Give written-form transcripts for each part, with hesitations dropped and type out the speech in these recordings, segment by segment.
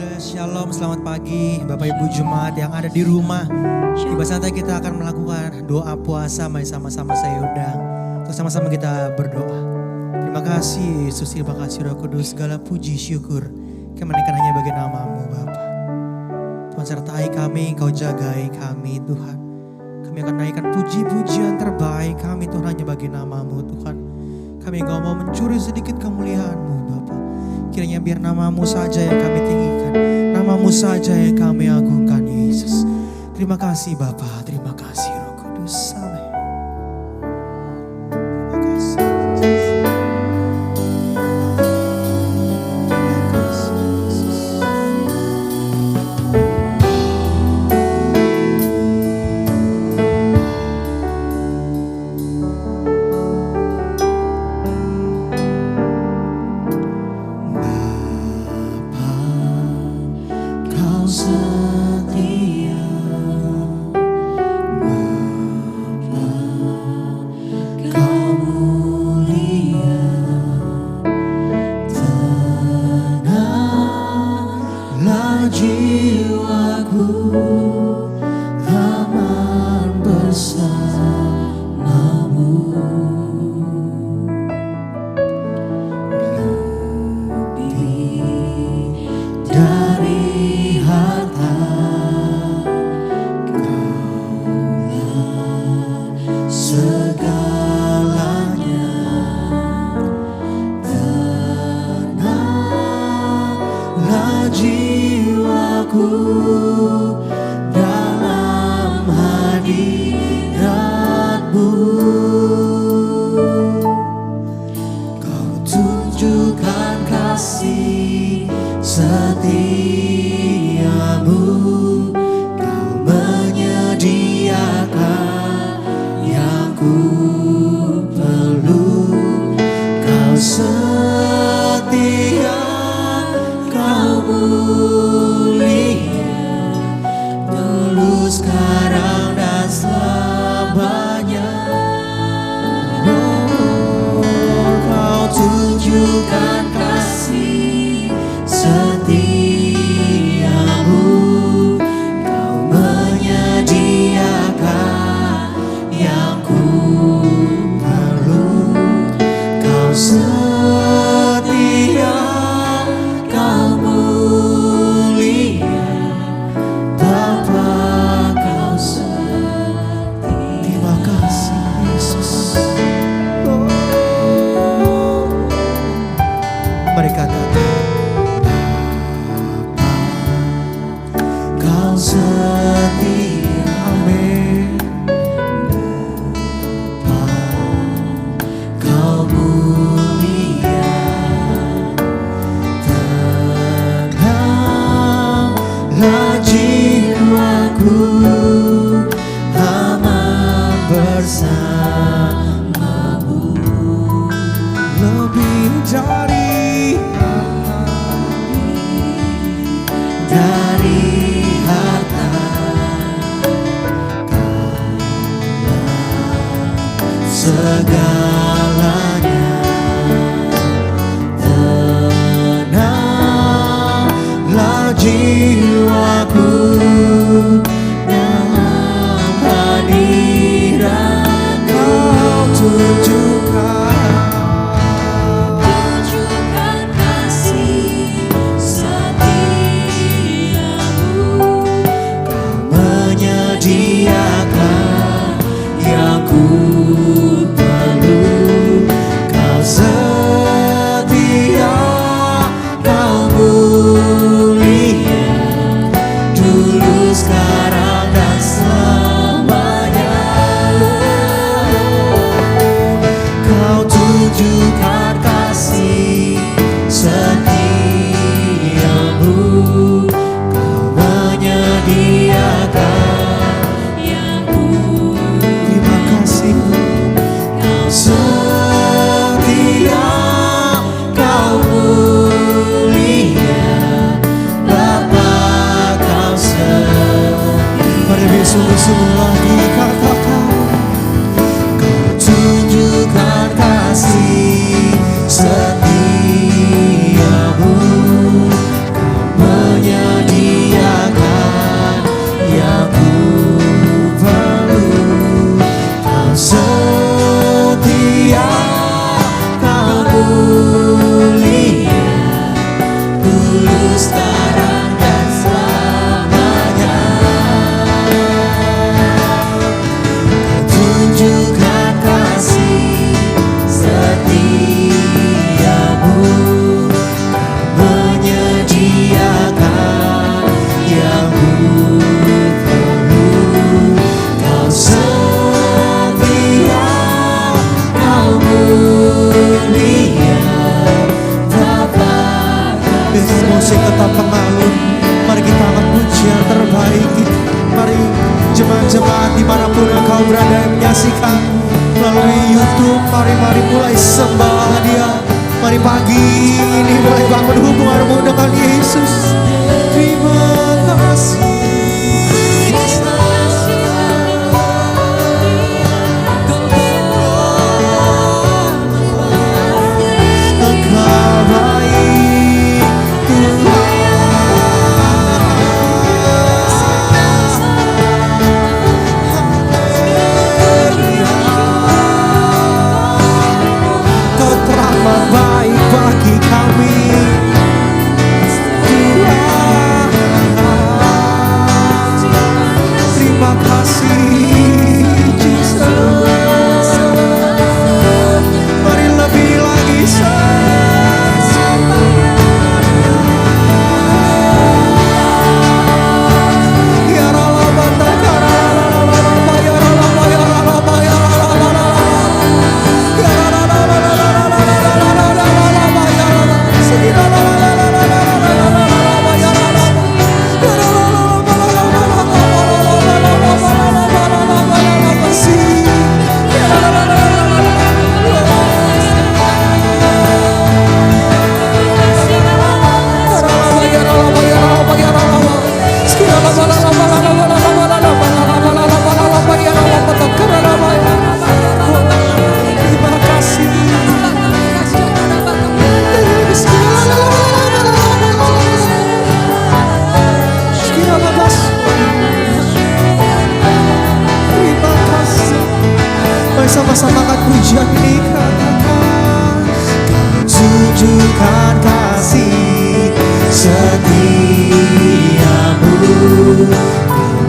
Shalom, selamat pagi Bapak Ibu Jemaat yang ada di rumah. Tiba saatnya kita akan melakukan doa puasa, mari sama-sama saya undang untuk sama-sama kita berdoa. Terima kasih Yesus, terima kasih Roh Kudus, segala puji syukur kami naikkan hanya bagi nama-Mu Bapa. Tuhan sertai kami, Engkau jagai kami Tuhan. Kami akan naikkan puji-pujian terbaik kami Tuhan hanya bagi nama-Mu Tuhan. Kami enggak mau mencuri sedikit kemuliaan-Mu Bapa. Kiranya biar nama-Mu saja yang kami tinggikan, nama-Mu saja yang kami agungkan Yesus. Terima kasih Bapa, terima kasih Roh Kudus. Amin. Terima kasih Yesus. Terima kasih Yesus. Sungguh-sungguh lagi katakan, Kau tunjukkan kasih setiamu, Kau menyaksikan melalui YouTube, mari mulai sembah Dia. Mari pagi ini mulai bangun hubunganmu dengan Yesus. Terima kasih. Sama-sama angkat pujian ini, katakan Kau tunjukkan kasih setiamu,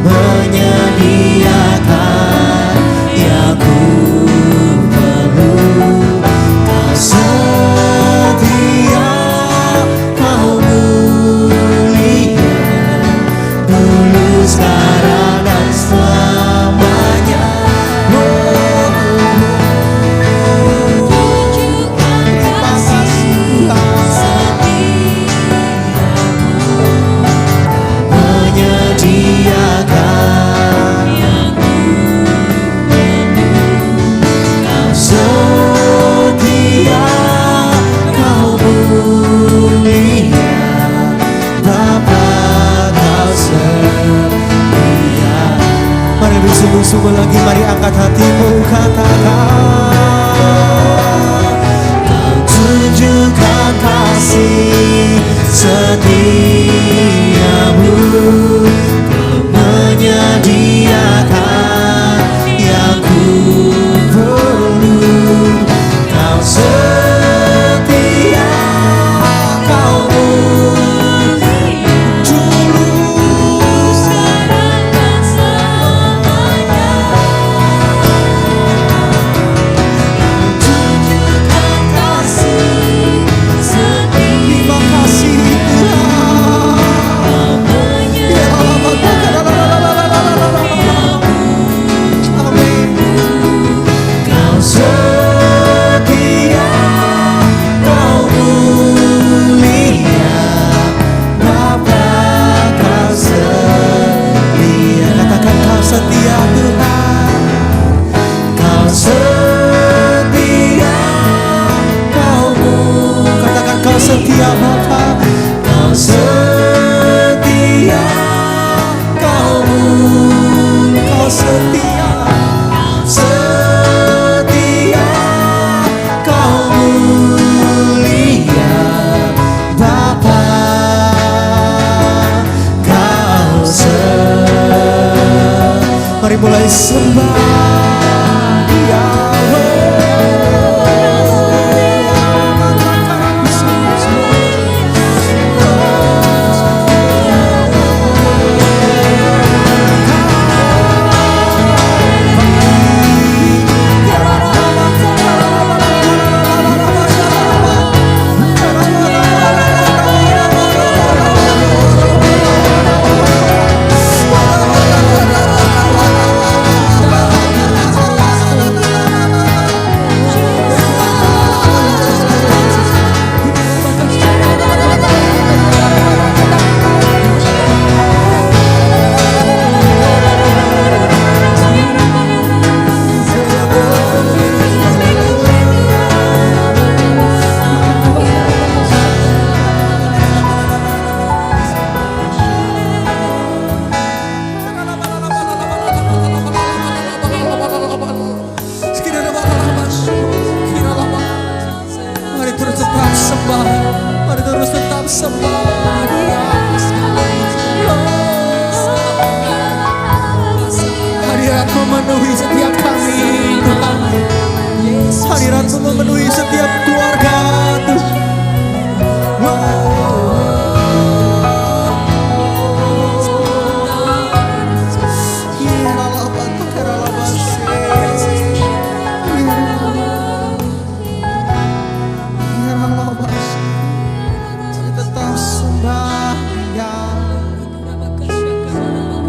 menyediakan yang ku perlu. Kau setia, Kau mulia, dulu, sekarang, dan selamanya. Sungguh-sungguh lagi, mari angkat hatimu, katakan Kau tunjukkan kasih setiamu, Kau menyediakan yang ku perlu. Kau setia, Kau setia Bapa, Kau setia, Kau setia, setia, Kau mulia, Bapa, Kau mari mulai sembah Dia.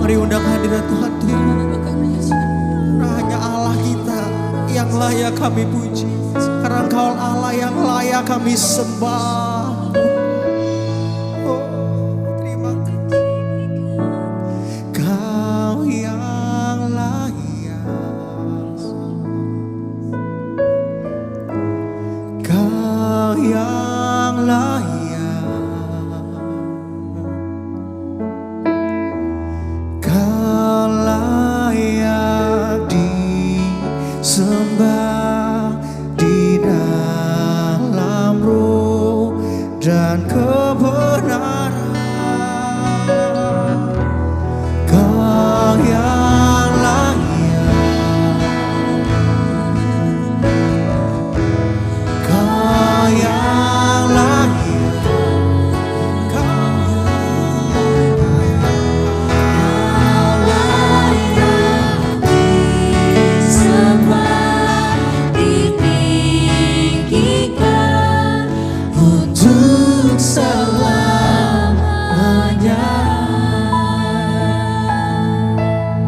Mari undang hadirat Tuhan turun. Hanya Allah kita yang layak kami puji. Karena Engkau Allah yang layak kami sembah. Oh, terima kasih. Kau yang layak. Kau yang layak. Kau layak disembah di dalam roh dan kebenaran. Kau yang layak. Kau yang layak. Untuk selamanya.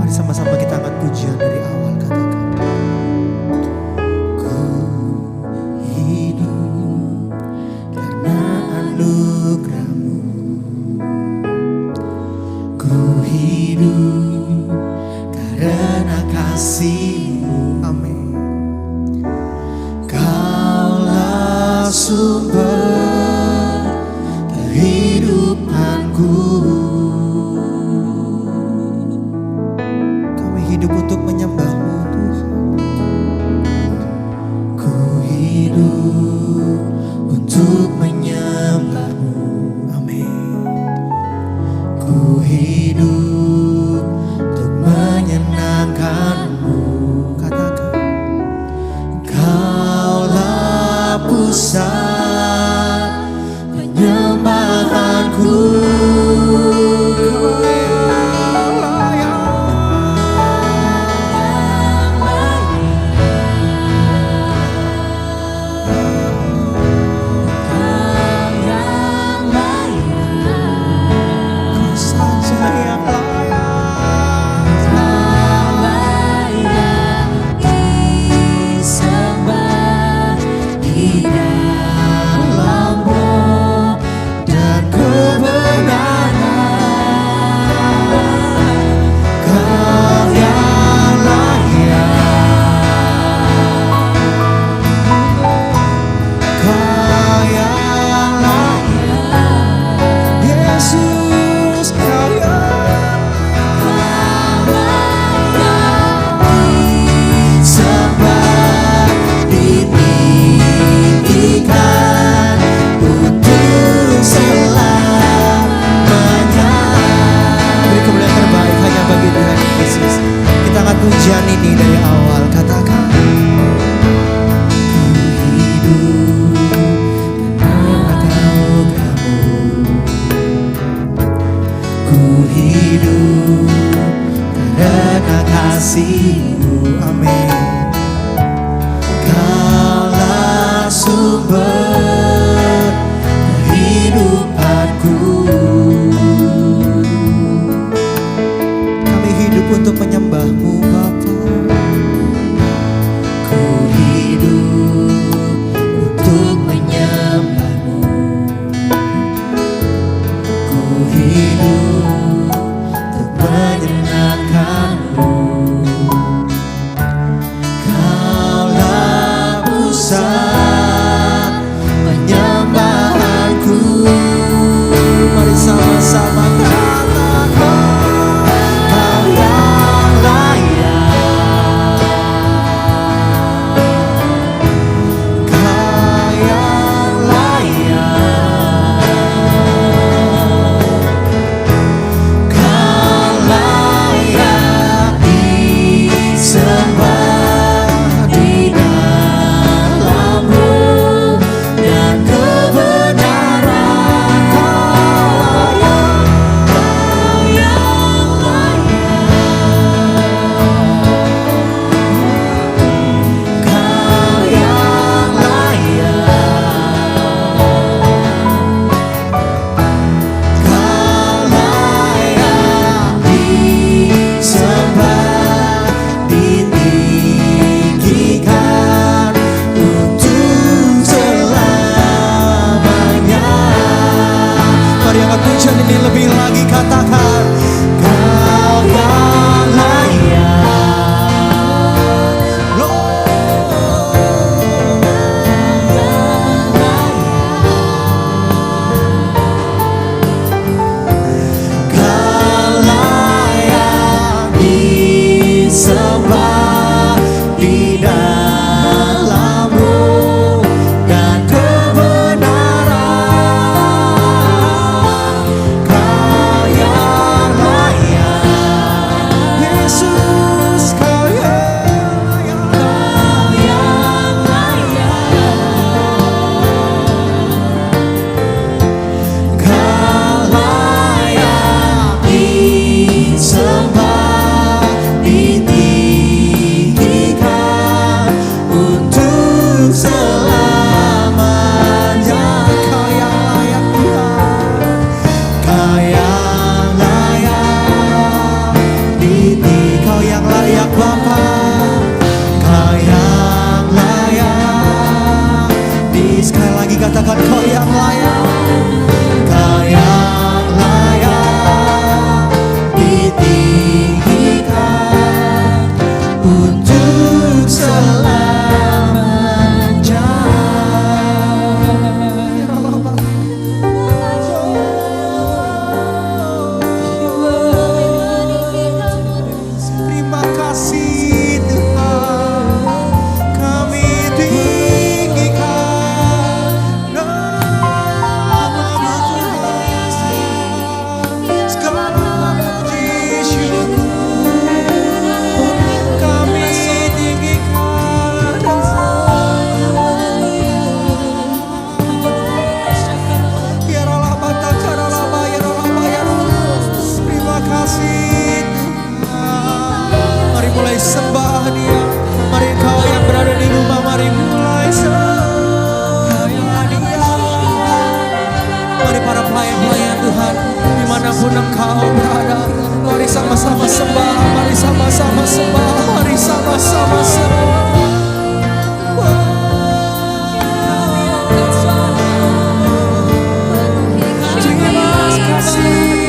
Mari sama-sama kita angkat pujian dari awal, katakan. Ku hidup karena anugerah-Mu. Ku hidup karena kasih-Mu. Amin. Kaulah sumber kehidupanku. Kami hidup untuk menyembah-Mu, Tuhan. Ku hidup untuk menyembah-Mu. Amin. Ku hidup untuk menyenangkan-Mu. Katakan. Kaulah pusat penyembahanku. Kau yang layak. Kau saja yang Yesus, Kau yang disembah, ditinggikan untuk selamanya. Beri kemuliaan terbaik hanya bagi Tuhan Yesus. Kita angkat pujian ini dari awal, katakan. Ku hidup karena anugerah-Mu. Ku hidup karena kasih-Mu. Amin. Kaulah sumber kehidupanku. Kami hidup untuk menyembah-Mu, Bapa. Ku hidup untuk menyembah-Mu. Ku hidup untuk menyenangkan-Mu. Kaulah pusat lagi katakan, Kau yang layak. Kau layak disembah di dalam-Mu dan kebenaran. Kau yang layak, Yesus, Kau yang layak. Kau layak disembah, ditinggikan untuk selamanya. Kau yang layak Tuhan, Kau yang layak Kau yang layak Bapa, Kau yang layak sekali lagi katakan, Kau yang layak. Kau yang layak ditinggikan untuk selamanya. Terima kasih Tuhan, kami tinggikan nama-Mu. Segala puji syukur kami tinggikan. Terima kasih Tuhan. Mari mulai sembah Dia. Mari Kau yang berada di rumah, mari mulai sembah Dia. Mari para pelayan-pelayan Tuhan, dimanapun Engkau berada, mari sama-sama sembah, mari sama-sama sembah, mari sama-sama sembah. Terima kasih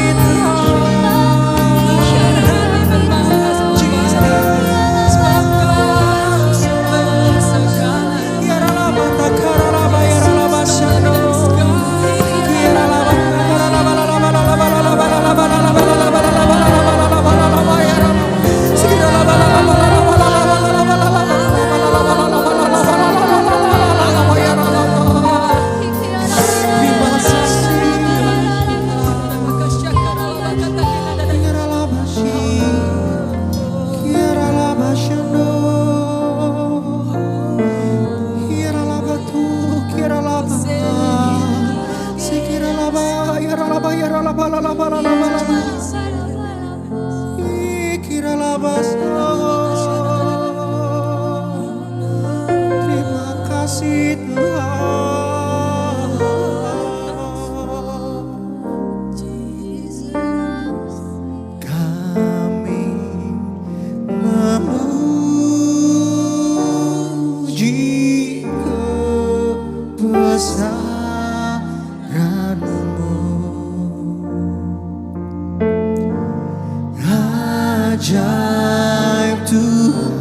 terima kasih Tuhan. Kami memuji kebesaran-Mu. Ajaib Tuhan,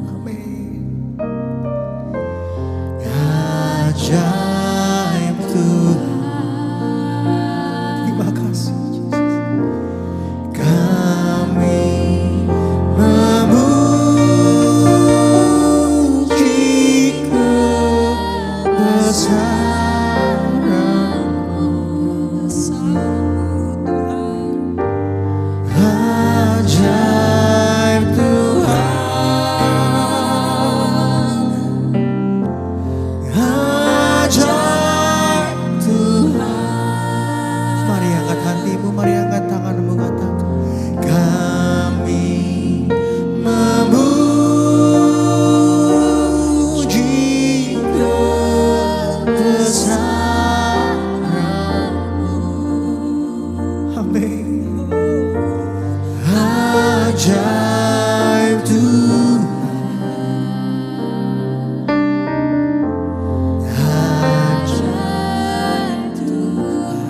amin. Ajaib Tuhan, terima kasih Yesus. Kami memuji kebesaran-Mu. Ajaib Tuhan, ajaib Tuhan. Mari angkat hatimu, mari angkat tanganmu, katakan, kami memuji kebesaran-Mu. Amin. Ajaib Tuhan, ajaib Tuhan.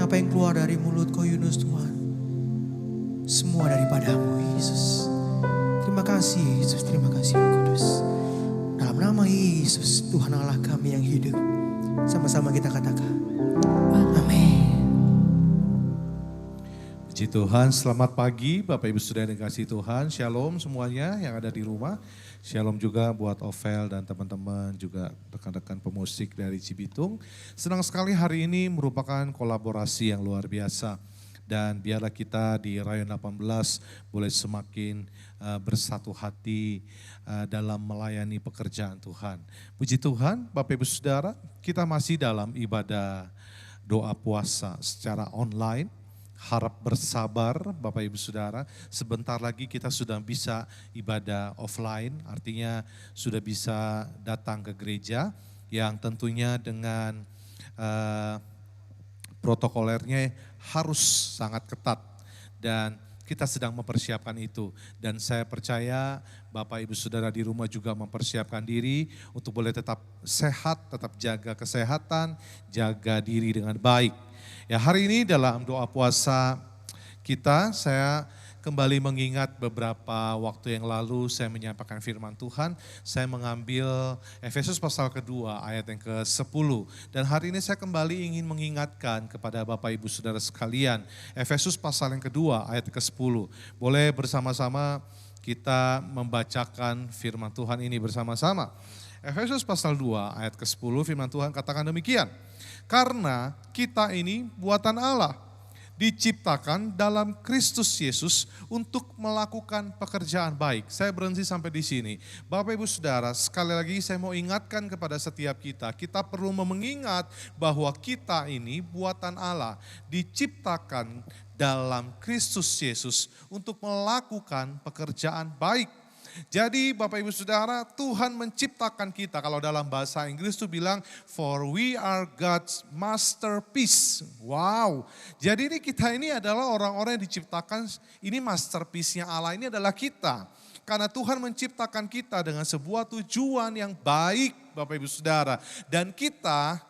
apa yang keluar dari mulut Kau Yunus Tuhan, semua daripada-Mu Yesus. Terima kasih Yesus, terima kasih Roh Kudus. Dalam nama Yesus, Tuhan Allah kami yang hidup. Sama-sama kita katakan, amin. Puji Tuhan, selamat pagi Bapak Ibu Saudara yang kasih Tuhan. Shalom semuanya yang ada di rumah. Shalom juga buat Ovel dan teman-teman, juga rekan-rekan pemusik dari Cibitung. Senang sekali hari ini merupakan kolaborasi yang luar biasa. Dan biarlah kita di Rayon 18 boleh semakin bersatu hati dalam melayani pekerjaan Tuhan. Puji Tuhan, Bapak Ibu Saudara, kita masih dalam ibadah doa puasa secara online. Harap bersabar Bapak Ibu Saudara, sebentar lagi kita sudah bisa ibadah offline, artinya sudah bisa datang ke gereja yang tentunya dengan protokolernya harus sangat ketat dan kita sedang mempersiapkan itu. Dan saya percaya Bapak Ibu Saudara di rumah juga mempersiapkan diri untuk boleh tetap sehat, tetap jaga kesehatan, jaga diri dengan baik. Ya, hari ini dalam doa puasa kita, saya kembali mengingat beberapa waktu yang lalu saya menyampaikan firman Tuhan. Saya mengambil Efesus pasal kedua ayat yang ke-10. Dan hari ini saya kembali ingin mengingatkan kepada Bapak Ibu Saudara sekalian. Efesus pasal yang kedua ayat ke-10. Boleh bersama-sama kita membacakan firman Tuhan ini bersama-sama. Efesus pasal 2 ayat ke-10 firman Tuhan katakan demikian. Karena kita ini buatan Allah, diciptakan dalam Kristus Yesus untuk melakukan pekerjaan baik. Saya berhenti sampai di sini. Bapak Ibu Saudara, sekali lagi saya mau ingatkan kepada setiap kita perlu mengingat bahwa kita ini buatan Allah, diciptakan dalam Kristus Yesus untuk melakukan pekerjaan baik. Jadi Bapak Ibu Saudara, Tuhan menciptakan kita, kalau dalam bahasa Inggris itu bilang, for we are God's masterpiece. Wow, jadi ini kita ini adalah orang-orang yang diciptakan, ini masterpiece-nya Allah ini adalah kita. Karena Tuhan menciptakan kita dengan sebuah tujuan yang baik Bapak Ibu Saudara. Dan kita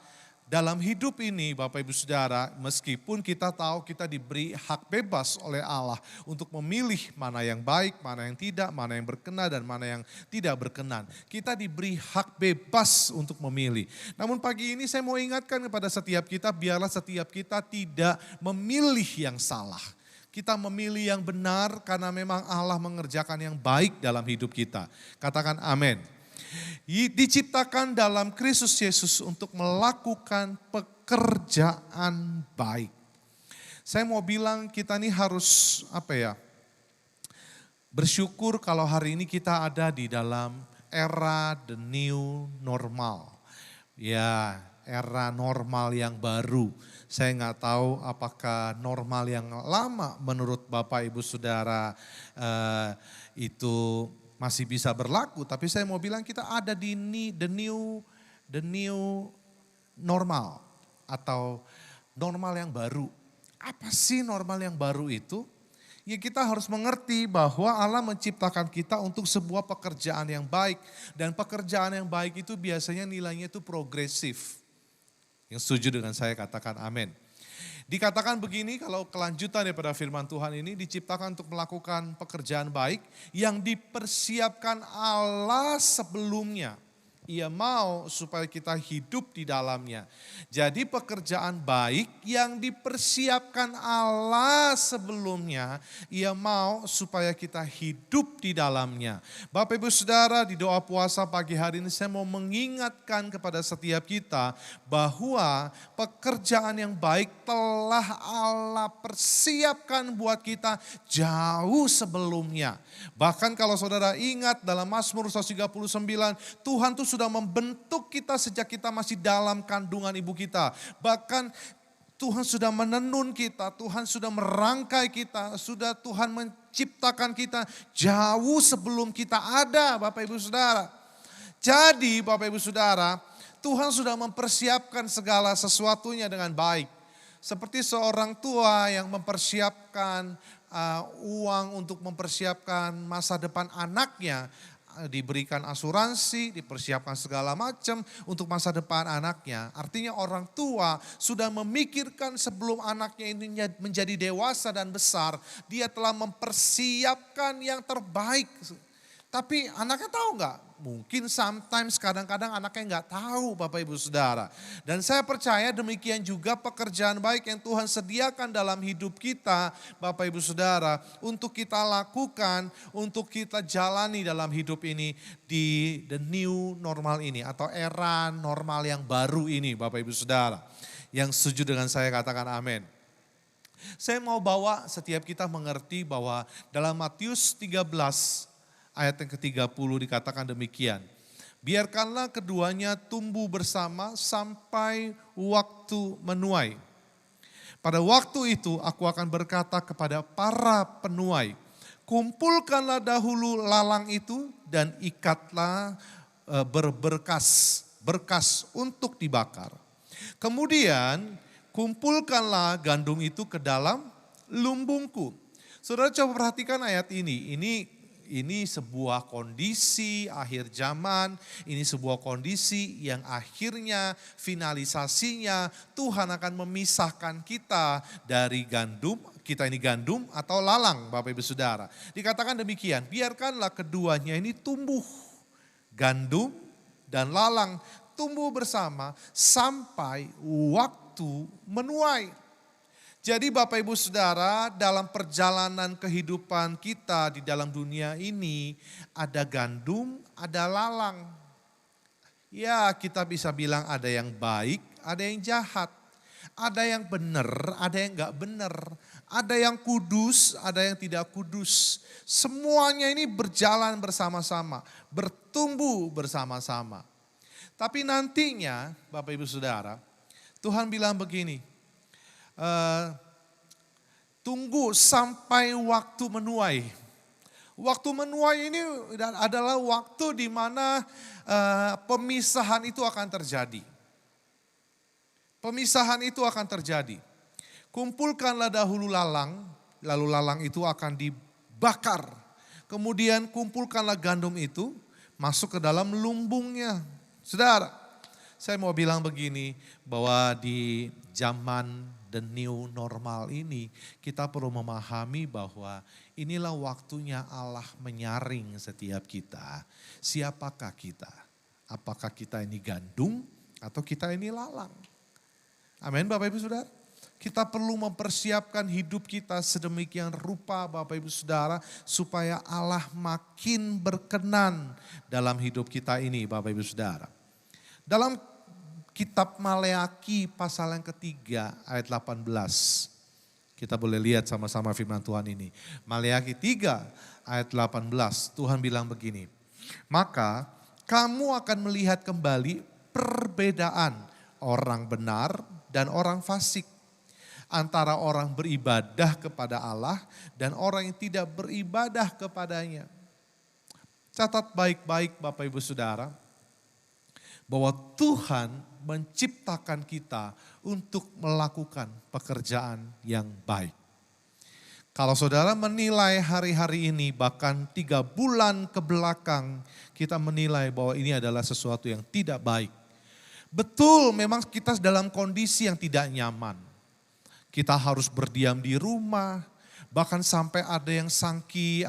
dalam hidup ini Bapak Ibu Saudara, meskipun kita tahu kita diberi hak bebas oleh Allah untuk memilih mana yang baik, mana yang tidak, mana yang berkenan dan mana yang tidak berkenan. Kita diberi hak bebas untuk memilih. Namun pagi ini saya mau ingatkan kepada setiap kita, biarlah setiap kita tidak memilih yang salah. Kita memilih yang benar karena memang Allah mengerjakan yang baik dalam hidup kita. Katakan amin. Diciptakan dalam Kristus Yesus untuk melakukan pekerjaan baik. Saya mau bilang kita ini harus bersyukur kalau hari ini kita ada di dalam era the new normal. Ya, era normal yang baru. Saya nggak tahu apakah normal yang lama menurut Bapak Ibu Saudara itu masih bisa berlaku, tapi saya mau bilang kita ada di the new normal atau normal yang baru. Apa sih normal yang baru itu? Ya kita harus mengerti bahwa Allah menciptakan kita untuk sebuah pekerjaan yang baik. Dan pekerjaan yang baik itu biasanya nilainya itu progresif. Yang setuju dengan saya katakan amin. Dikatakan begini, kalau kelanjutan daripada firman Tuhan ini diciptakan untuk melakukan pekerjaan baik yang dipersiapkan Allah sebelumnya. Ia mau supaya kita hidup di dalamnya. Jadi pekerjaan baik yang dipersiapkan Allah sebelumnya, Ia mau supaya kita hidup di dalamnya. Bapak Ibu Saudara, di doa puasa pagi hari ini saya mau mengingatkan kepada setiap kita bahwa pekerjaan yang baik telah Allah persiapkan buat kita jauh sebelumnya. Bahkan kalau saudara ingat dalam Mazmur 139, Tuhan tuh sudah membentuk kita sejak kita masih dalam kandungan ibu kita. Bahkan Tuhan sudah menenun kita, Tuhan sudah merangkai kita, sudah Tuhan menciptakan kita jauh sebelum kita ada Bapak Ibu Saudara. Jadi Bapak Ibu Saudara, Tuhan sudah mempersiapkan segala sesuatunya dengan baik. Seperti seorang tua yang mempersiapkan uang untuk mempersiapkan masa depan anaknya. diberikan asuransi, dipersiapkan segala macam untuk masa depan anaknya. Artinya orang tua sudah memikirkan sebelum anaknya ini menjadi dewasa dan besar, dia telah mempersiapkan yang terbaik. Tapi anaknya tahu nggak? Mungkin sometimes kadang-kadang anaknya nggak tahu Bapak Ibu Saudara. Dan saya percaya demikian juga pekerjaan baik yang Tuhan sediakan dalam hidup kita Bapak Ibu Saudara. Untuk kita lakukan, untuk kita jalani dalam hidup ini di the new normal ini. Atau era normal yang baru ini Bapak Ibu Saudara. Yang setuju dengan saya katakan amin. Saya mau bawa setiap kita mengerti bahwa dalam Matius 13 ayat yang ke-30 dikatakan demikian. Biarkanlah keduanya tumbuh bersama sampai waktu menuai. Pada waktu itu aku akan berkata kepada para penuai, kumpulkanlah dahulu lalang itu dan ikatlah berkas untuk dibakar. Kemudian kumpulkanlah gandum itu ke dalam lumbungku. Saudara coba perhatikan ayat ini. Ini sebuah kondisi akhir zaman, ini sebuah kondisi yang akhirnya finalisasinya Tuhan akan memisahkan kita dari gandum, kita ini gandum atau lalang Bapak Ibu Saudara. Dikatakan demikian, biarkanlah keduanya ini tumbuh, gandum dan lalang tumbuh bersama sampai waktu menuai. Jadi Bapak Ibu Saudara, dalam perjalanan kehidupan kita di dalam dunia ini ada gandum, ada lalang. Ya kita bisa bilang ada yang baik, ada yang jahat. Ada yang benar, ada yang enggak benar. Ada yang kudus, ada yang tidak kudus. Semuanya ini berjalan bersama-sama, bertumbuh bersama-sama. Tapi nantinya Bapak Ibu Saudara, Tuhan bilang begini, tunggu sampai waktu menuai. Waktu menuai ini adalah waktu di mana pemisahan itu akan terjadi. Pemisahan itu akan terjadi. Kumpulkanlah dahulu lalang, lalu lalang itu akan dibakar. Kemudian kumpulkanlah gandum itu, masuk ke dalam lumbungnya. Saudara, saya mau bilang begini, bahwa di zaman the new normal ini kita perlu memahami bahwa inilah waktunya Allah menyaring setiap kita. Siapakah kita? Apakah kita ini gandum atau kita ini lalang? Amin Bapak Ibu Saudara. Kita perlu mempersiapkan hidup kita sedemikian rupa Bapak Ibu Saudara supaya Allah makin berkenan dalam hidup kita ini Bapak Ibu Saudara. Dalam Kitab Maleaki pasal yang ketiga ayat 18. Kita boleh lihat sama-sama firman Tuhan ini. Maleaki 3 ayat 18 Tuhan bilang begini. Maka kamu akan melihat kembali perbedaan orang benar dan orang fasik. Antara orang beribadah kepada Allah dan orang yang tidak beribadah kepadanya. Catat baik-baik Bapak Ibu Saudara. Bahwa Tuhan menciptakan kita untuk melakukan pekerjaan yang baik. Kalau saudara menilai hari-hari ini bahkan 3 bulan ke belakang kita menilai bahwa ini adalah sesuatu yang tidak baik. Betul memang kita dalam kondisi yang tidak nyaman. Kita harus berdiam di rumah. Bahkan sampai ada yang saking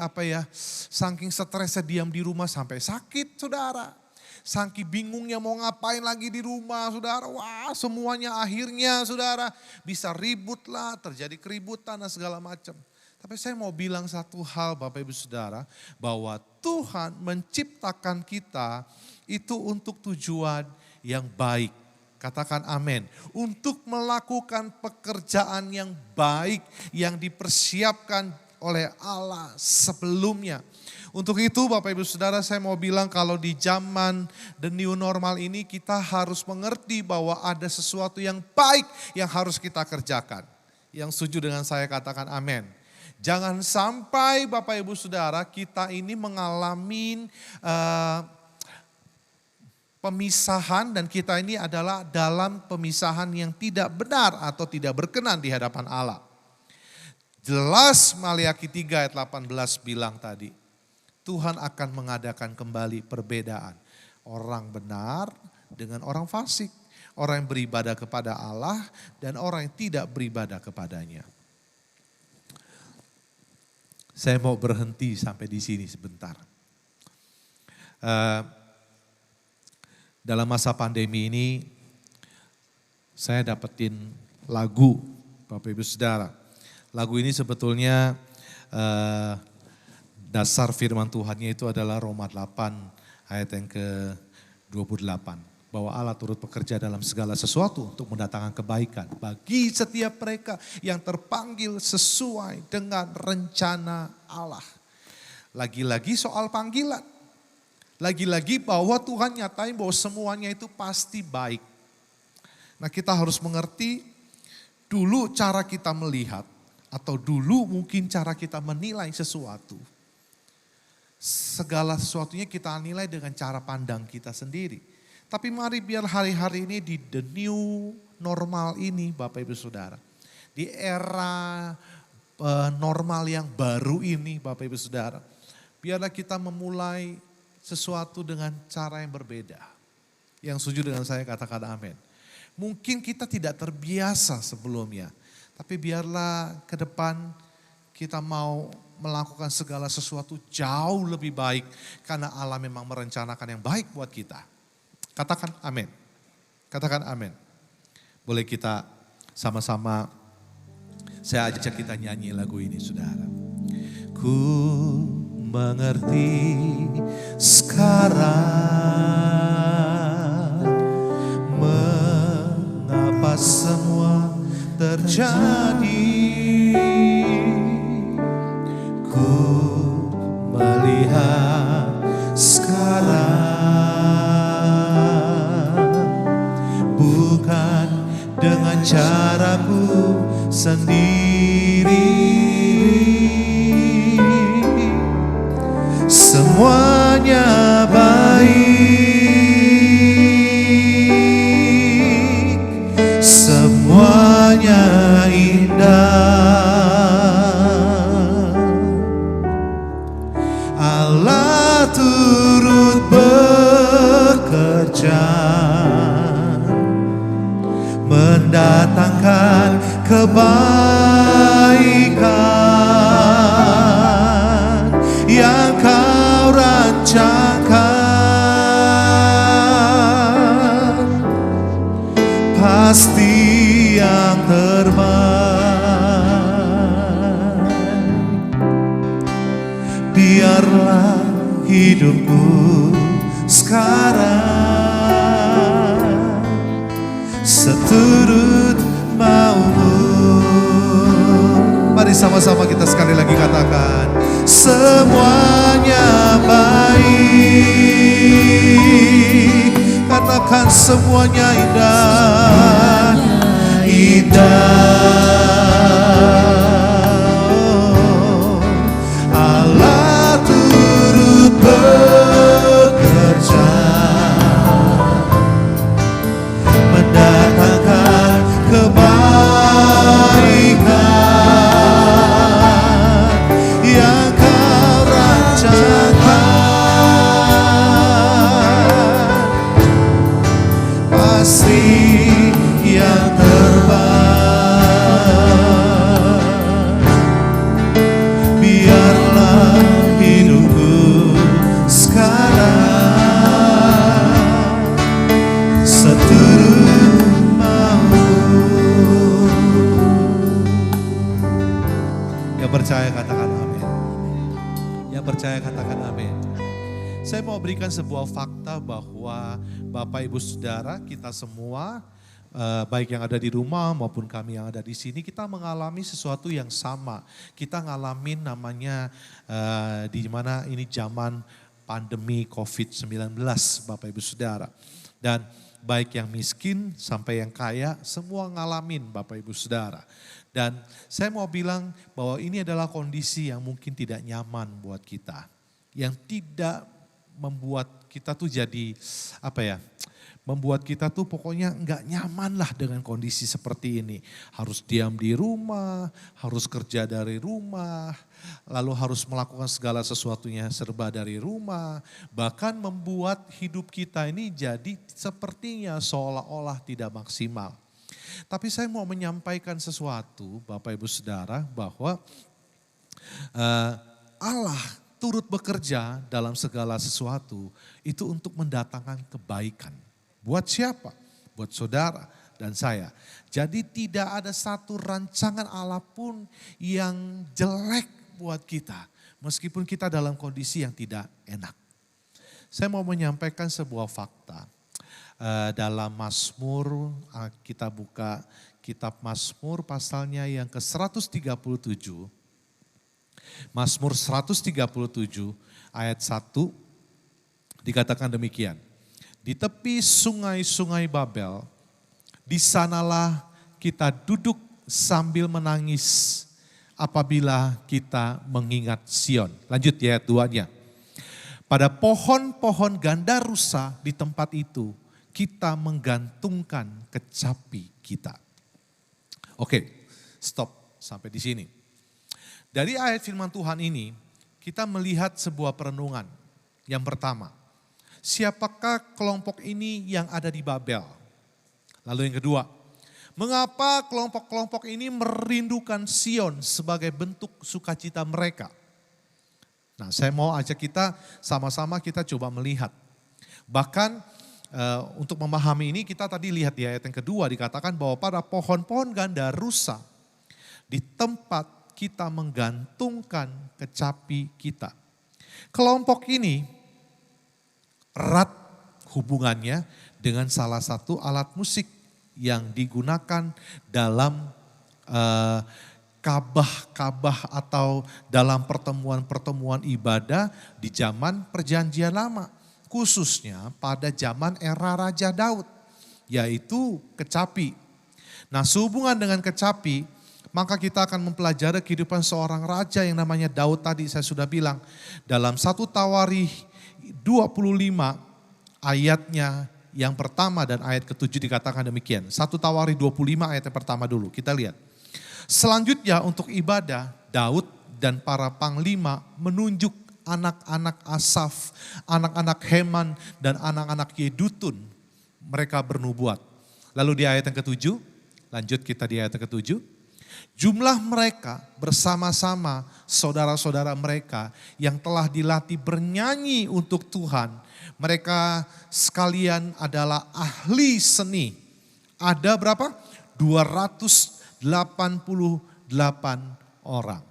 stresnya diam di rumah sampai sakit saudara. Saking bingungnya mau ngapain lagi di rumah saudara. Wah semuanya akhirnya saudara bisa ribut lah, terjadi keributan dan segala macam. Tapi saya mau bilang satu hal Bapak Ibu Saudara. Bahwa Tuhan menciptakan kita itu untuk tujuan yang baik. Katakan amin. Untuk melakukan pekerjaan yang baik yang dipersiapkan oleh Allah sebelumnya. Untuk itu Bapak Ibu Saudara saya mau bilang kalau di zaman the new normal ini kita harus mengerti bahwa ada sesuatu yang baik yang harus kita kerjakan. Yang setuju dengan saya katakan amin. Jangan sampai Bapak Ibu Saudara kita ini mengalami pemisahan dan kita ini adalah dalam pemisahan yang tidak benar atau tidak berkenan di hadapan Allah. Jelas Maleaki 3 ayat 18 bilang tadi. Tuhan akan mengadakan kembali perbedaan. Orang benar dengan orang fasik. Orang yang beribadah kepada Allah dan orang yang tidak beribadah kepadanya. Saya mau berhenti sampai di sini sebentar. Dalam masa pandemi ini saya dapetin lagu, Bapak Ibu Saudara. Lagu ini sebetulnya dasar firman Tuhannya itu adalah Roma 8 ayat yang ke-28. Bahwa Allah turut bekerja dalam segala sesuatu untuk mendatangkan kebaikan bagi setiap mereka yang terpanggil sesuai dengan rencana Allah. Lagi-lagi soal panggilan. Lagi-lagi bahwa Tuhan nyatain bahwa semuanya itu pasti baik. Nah, kita harus mengerti dulu cara kita melihat atau dulu mungkin cara kita menilai sesuatu. Segala sesuatunya kita nilai dengan cara pandang kita sendiri. Tapi mari biar hari-hari ini di the new normal ini Bapak Ibu Saudara. Di era normal yang baru ini Bapak Ibu Saudara. Biarlah kita memulai sesuatu dengan cara yang berbeda. Yang setuju dengan saya katakan amin. Mungkin kita tidak terbiasa sebelumnya. Tapi biarlah ke depan kita mau melakukan segala sesuatu jauh lebih baik. Karena Allah memang merencanakan yang baik buat kita. Katakan amin. Katakan amin. Boleh kita sama-sama, saya ajak kita nyanyi lagu ini saudara. Ku mengerti sekarang mengapa semua terjadi. Ku melihat sekarang bukan dengan caraku sendiri. Semuanya baik, semuanya indah. Allah turut bekerja mendatangkan kebaikan yang kau rancangkan, pasti yang terbaik. Biarlah hidupku sekarang seturut maumu. Mari sama-sama kita sekali lagi katakan, semuanya baik. Katakan semuanya indah, indah. Allah turut bekerja mendatangkan kebaikan yang kau rancangkan, pasti yang terbaik. Biarlah hidupku sekarang seturut mau. Yang percaya katakan amin. Yang percaya katakan amin. Saya mau berikan sebuah fakta bahwa Bapak Ibu Saudara kita semua, baik yang ada di rumah maupun kami yang ada di sini, kita mengalami sesuatu yang sama. Kita ngalamin namanya di mana ini zaman pandemi COVID-19 Bapak Ibu Saudara. Dan baik yang miskin sampai yang kaya semua ngalamin Bapak Ibu Saudara. Dan saya mau bilang bahwa ini adalah kondisi yang mungkin tidak nyaman buat kita. Yang tidak membuat kita tuh jadi Membuat kita tuh pokoknya nggak nyaman lah dengan kondisi seperti ini. Harus diam di rumah, harus kerja dari rumah, lalu harus melakukan segala sesuatunya serba dari rumah. Bahkan membuat hidup kita ini jadi sepertinya seolah-olah tidak maksimal. Tapi saya mau menyampaikan sesuatu Bapak Ibu Saudara bahwa Allah turut bekerja dalam segala sesuatu itu untuk mendatangkan kebaikan. Buat siapa? Buat saudara dan saya. Jadi tidak ada satu rancangan Allah pun yang jelek buat kita. Meskipun kita dalam kondisi yang tidak enak. Saya mau menyampaikan sebuah fakta. Dalam Mazmur, kita buka kitab Mazmur pasalnya yang ke-137. Mazmur 137 ayat 1 dikatakan demikian. Di tepi sungai-sungai Babel, di sanalah kita duduk sambil menangis apabila kita mengingat Sion. Lanjut ya ayat 2-nya. Pada pohon-pohon ganda rusa di tempat itu, kita menggantungkan kecapi kita. Oke, stop sampai di sini. Dari ayat firman Tuhan ini, kita melihat sebuah perenungan. Yang pertama, siapakah kelompok ini yang ada di Babel? Lalu yang kedua, mengapa kelompok-kelompok ini merindukan Sion sebagai bentuk sukacita mereka? Nah, saya mau ajak kita sama-sama kita coba melihat. Bahkan untuk memahami ini kita tadi lihat di ayat yang kedua dikatakan bahwa pada pohon-pohon ganda rusa di tempat kita menggantungkan kecapi kita. Kelompok ini erat hubungannya dengan salah satu alat musik yang digunakan dalam kabah-kabah atau dalam pertemuan-pertemuan ibadah di zaman Perjanjian Lama. Khususnya pada zaman era Raja Daud, yaitu kecapi. Nah, sehubungan dengan kecapi, maka kita akan mempelajari kehidupan seorang raja yang namanya Daud tadi saya sudah bilang. Dalam 1 Tawarikh 25 ayatnya yang pertama dan ayat ke-7 dikatakan demikian. 1 Tawarikh 25 ayat yang pertama dulu, kita lihat. Selanjutnya untuk ibadah, Daud dan para panglima menunjuk anak-anak Asaf, anak-anak Heman dan anak-anak Yedutun. Mereka bernubuat. Lalu di ayat yang ke-7, lanjut kita di ayat yang ke-7. Jumlah mereka bersama-sama saudara-saudara mereka yang telah dilatih bernyanyi untuk Tuhan. Mereka sekalian adalah ahli seni. Ada berapa? 288 orang.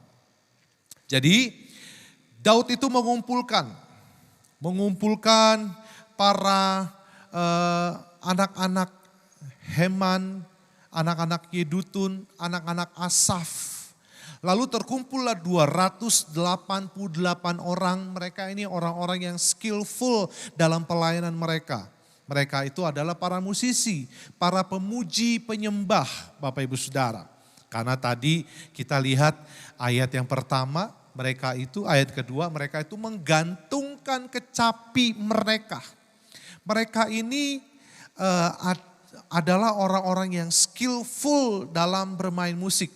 Jadi Daud itu mengumpulkan para anak-anak Heman, anak-anak Yedutun, anak-anak Asaf. Lalu terkumpullah 288 orang, mereka ini orang-orang yang skillful dalam pelayanan mereka. Mereka itu adalah para musisi, para pemuji penyembah Bapak Ibu Saudara. Karena tadi kita lihat ayat yang pertama, mereka itu ayat kedua, mereka itu menggantungkan kecapi mereka. Mereka ini adalah orang-orang yang skillful dalam bermain musik.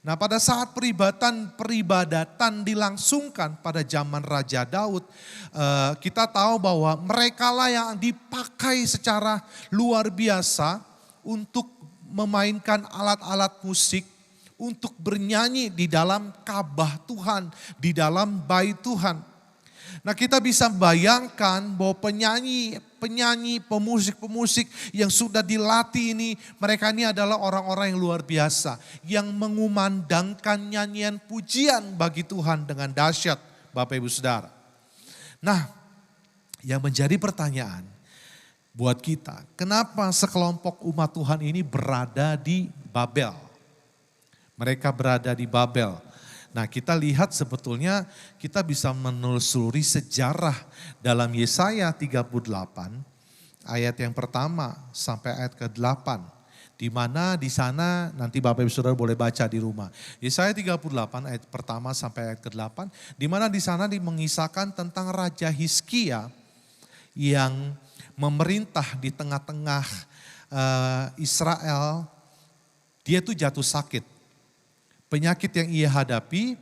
Nah, pada saat peribadatan dilangsungkan pada zaman Raja Daud, kita tahu bahwa merekalah yang dipakai secara luar biasa untuk memainkan alat-alat musik, untuk bernyanyi di dalam kabah Tuhan, di dalam bait Tuhan. Nah, kita bisa bayangkan bahwa penyanyi, pemusik yang sudah dilatih ini, mereka ini adalah orang-orang yang luar biasa, yang mengumandangkan nyanyian pujian bagi Tuhan dengan dahsyat, Bapak Ibu Saudara. Nah, yang menjadi pertanyaan buat kita, kenapa sekelompok umat Tuhan ini berada di Babel? Mereka berada di Babel. Nah, kita lihat sebetulnya kita bisa menelusuri sejarah dalam Yesaya 38 ayat yang pertama sampai ayat ke-8. Di mana di sana nanti Bapak Ibu Saudara boleh baca di rumah. Yesaya 38 ayat pertama sampai ayat ke-8, di mana di sana mengisahkan tentang Raja Hizkia yang memerintah di tengah-tengah Israel, dia tuh jatuh sakit. Penyakit yang ia hadapi,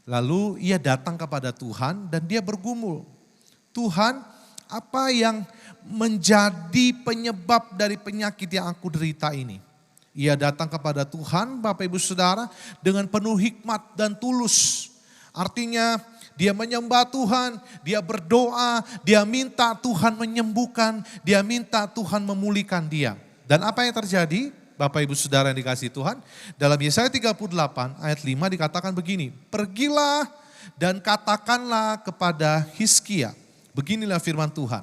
lalu ia datang kepada Tuhan dan dia bergumul. Tuhan, apa yang menjadi penyebab dari penyakit yang aku derita ini? Ia datang kepada Tuhan, Bapak Ibu Saudara, dengan penuh hikmat dan tulus. Artinya dia menyembah Tuhan, dia berdoa, dia minta Tuhan menyembuhkan, dia minta Tuhan memulihkan dia. Dan apa yang terjadi? Bapak Ibu Saudara yang dikasihi Tuhan, dalam Yesaya 38 ayat 5 dikatakan begini, pergilah dan katakanlah kepada Hizkia, beginilah firman Tuhan,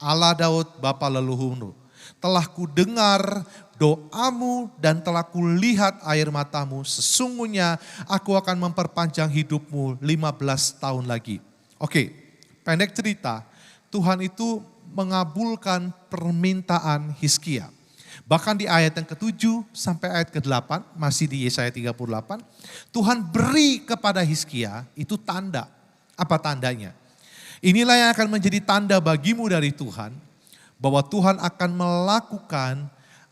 Allah Daud Bapa leluhurmu, telah kudengar doamu dan telah kulihat air matamu, sesungguhnya aku akan memperpanjang hidupmu 15 tahun lagi. Oke, pendek cerita, Tuhan itu mengabulkan permintaan Hizkia. Bahkan di ayat yang ke-7 sampai ayat ke-8, masih di Yesaya 38, Tuhan beri kepada Hizkia itu tanda. Apa tandanya? Inilah yang akan menjadi tanda bagimu dari Tuhan, bahwa Tuhan akan melakukan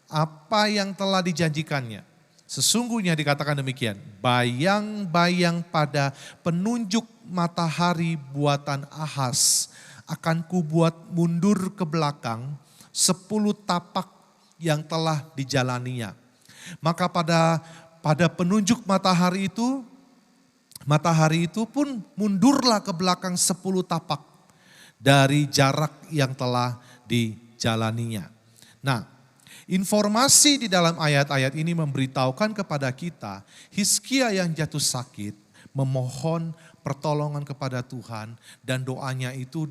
apa yang telah dijanjikannya. Sesungguhnya dikatakan demikian, bayang-bayang pada penunjuk matahari buatan Ahaz akan kubuat mundur ke belakang 10 tapak yang telah dijalaninya. Maka pada penunjuk matahari itu pun mundurlah ke belakang 10 tapak dari jarak yang telah dijalaninya. Nah, informasi di dalam ayat-ayat ini memberitahukan kepada kita, Hizkia yang jatuh sakit memohon pertolongan kepada Tuhan dan doanya itu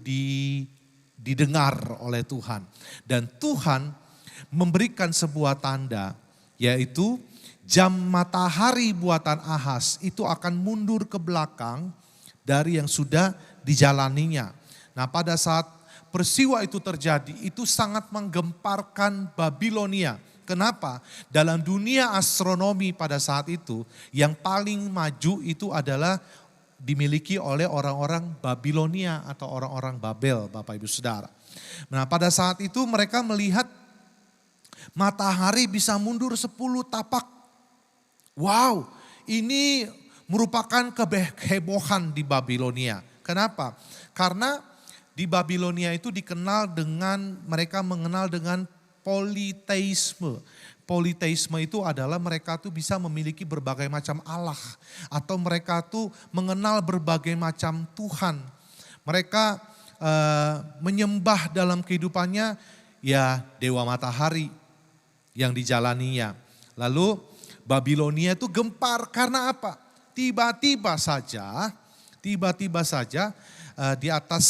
didengar oleh Tuhan. Dan Tuhan memberikan sebuah tanda, yaitu jam matahari buatan Ahaz itu akan mundur ke belakang dari yang sudah dijalaninya. Nah, pada saat peristiwa itu terjadi, itu sangat menggemparkan Babilonia. Kenapa? Dalam dunia astronomi pada saat itu, yang paling maju itu adalah dimiliki oleh orang-orang Babilonia atau orang-orang Babel, Bapak Ibu Saudara. Nah, pada saat itu mereka melihat matahari bisa mundur 10 tapak. Wow, ini merupakan kehebohan di Babilonia. Kenapa? Karena di Babilonia itu dikenal dengan, mereka mengenal dengan politeisme. Politeisme itu adalah mereka tuh bisa memiliki berbagai macam Allah. Atau mereka tuh mengenal berbagai macam Tuhan. Mereka menyembah dalam kehidupannya ya dewa matahari yang dijalaninya. Lalu Babilonia itu gempar karena apa? Tiba-tiba saja di atas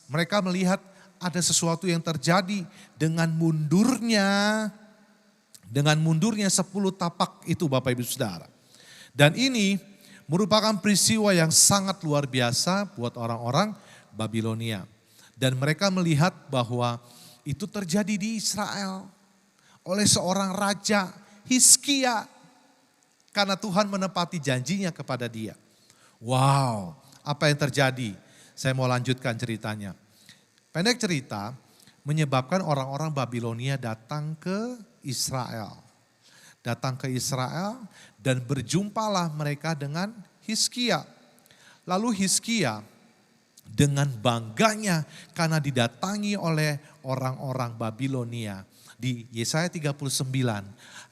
mereka melihat ada sesuatu yang terjadi dengan mundurnya 10 tapak itu Bapak Ibu Saudara. Dan ini merupakan peristiwa yang sangat luar biasa buat orang-orang Babilonia. Dan mereka melihat bahwa itu terjadi di Israel oleh seorang raja Hizkia, karena Tuhan menepati janjinya kepada dia. Wow, apa yang terjadi? Saya mau lanjutkan ceritanya. Pendek cerita, menyebabkan orang-orang Babilonia datang ke Israel. Dan berjumpalah mereka dengan Hizkia. Lalu Hizkia dengan bangganya karena didatangi oleh orang-orang Babilonia. Di Yesaya 39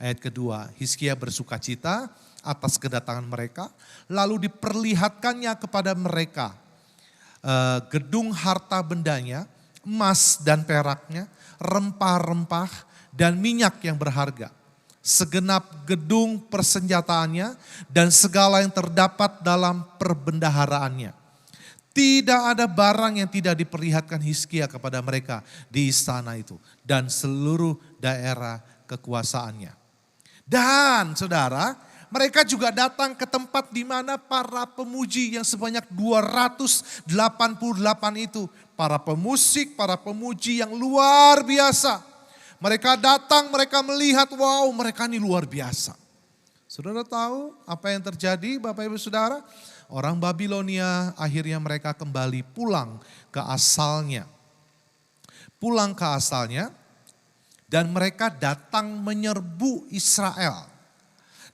ayat kedua, Hizkia bersukacita atas kedatangan mereka. Lalu diperlihatkannya kepada mereka gedung harta bendanya, emas dan peraknya, rempah-rempah dan minyak yang berharga. Segenap gedung persenjataannya dan segala yang terdapat dalam perbendaharaannya. Tidak ada barang yang tidak diperlihatkan Hizkia kepada mereka di istana itu. Dan seluruh daerah kekuasaannya. Dan saudara, mereka juga datang ke tempat di mana para pemuji yang sebanyak 288 itu. Para pemusik, para pemuji yang luar biasa. Mereka datang, mereka melihat, wow mereka ini luar biasa. Saudara tahu apa yang terjadi Bapak Ibu Saudara? Orang Babilonia akhirnya mereka kembali pulang ke asalnya. pulang ke asalnya, dan mereka datang menyerbu Israel.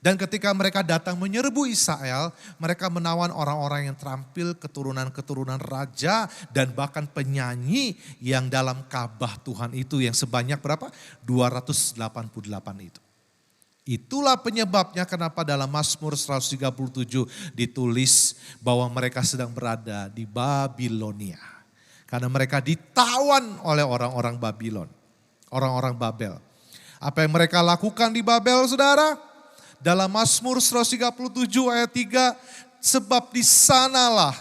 Dan ketika mereka datang menyerbu Israel, mereka menawan orang-orang yang terampil, keturunan-keturunan raja, dan bahkan penyanyi yang dalam Ka'bah Tuhan itu yang sebanyak berapa? 288 itu. Itulah penyebabnya kenapa dalam Mazmur 137 ditulis bahwa mereka sedang berada di Babilonia. Karena mereka ditawan oleh orang-orang Babilon, orang-orang Babel. Apa yang mereka lakukan di Babel, saudara? Dalam Mazmur 137 ayat 3, sebab di sanalah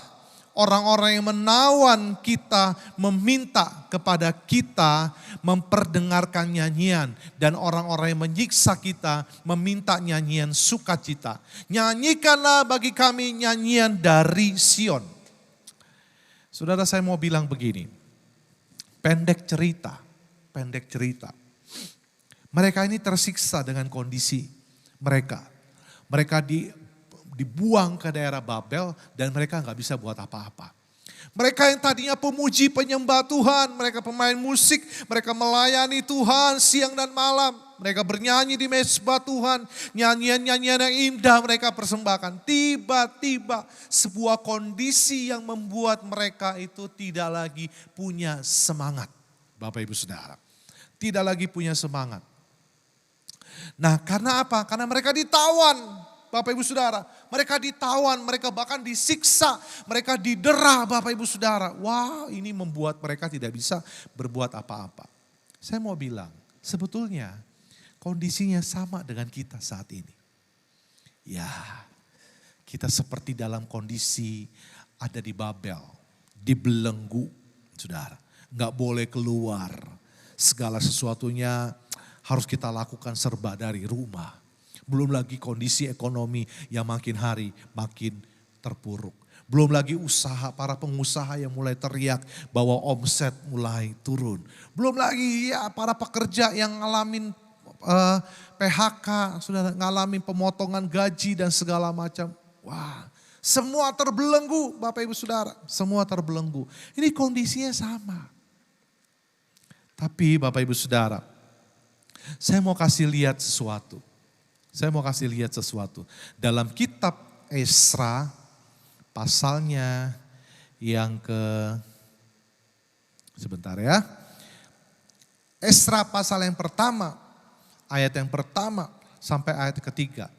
orang-orang yang menawan kita meminta kepada kita memperdengarkan nyanyian, dan orang-orang yang menyiksa kita meminta nyanyian sukacita. Nyanyikanlah bagi kami nyanyian dari Sion. Saudara, saya mau bilang begini, pendek cerita. Mereka ini tersiksa dengan kondisi mereka. Mereka dibuang ke daerah Babel dan mereka nggak bisa buat apa-apa. Mereka yang tadinya pemuji penyembah Tuhan, mereka pemain musik, mereka melayani Tuhan siang dan malam. Mereka bernyanyi di mezbah Tuhan, nyanyian-nyanyian yang indah mereka persembahkan. Tiba-tiba sebuah kondisi yang membuat mereka itu tidak lagi punya semangat. Bapak Ibu Saudara, tidak lagi punya semangat. Nah, karena apa? Karena mereka ditawan, Bapak Ibu Saudara. Mereka ditawan, mereka bahkan disiksa, mereka didera, Bapak Ibu Saudara. Wah, ini membuat mereka tidak bisa berbuat apa-apa. Saya mau bilang, sebetulnya kondisinya sama dengan kita saat ini. Ya, kita seperti dalam kondisi ada di Babel, dibelenggu, Saudara. Nggak boleh keluar, segala sesuatunya harus kita lakukan serba dari rumah. Belum lagi kondisi ekonomi yang makin hari makin terpuruk. Belum lagi usaha, para pengusaha yang mulai teriak bahwa omset mulai turun. Belum lagi ya para pekerja yang ngalamin PHK, sudah ngalamin pemotongan gaji dan segala macam. Wah, semua terbelenggu Bapak Ibu Saudara, semua terbelenggu. Ini kondisinya sama. Tapi Bapak Ibu Saudara, saya mau kasih lihat sesuatu. Dalam kitab Esra, pasalnya yang sebentar ya. Esra pasal yang pertama, ayat yang pertama sampai ayat ketiga.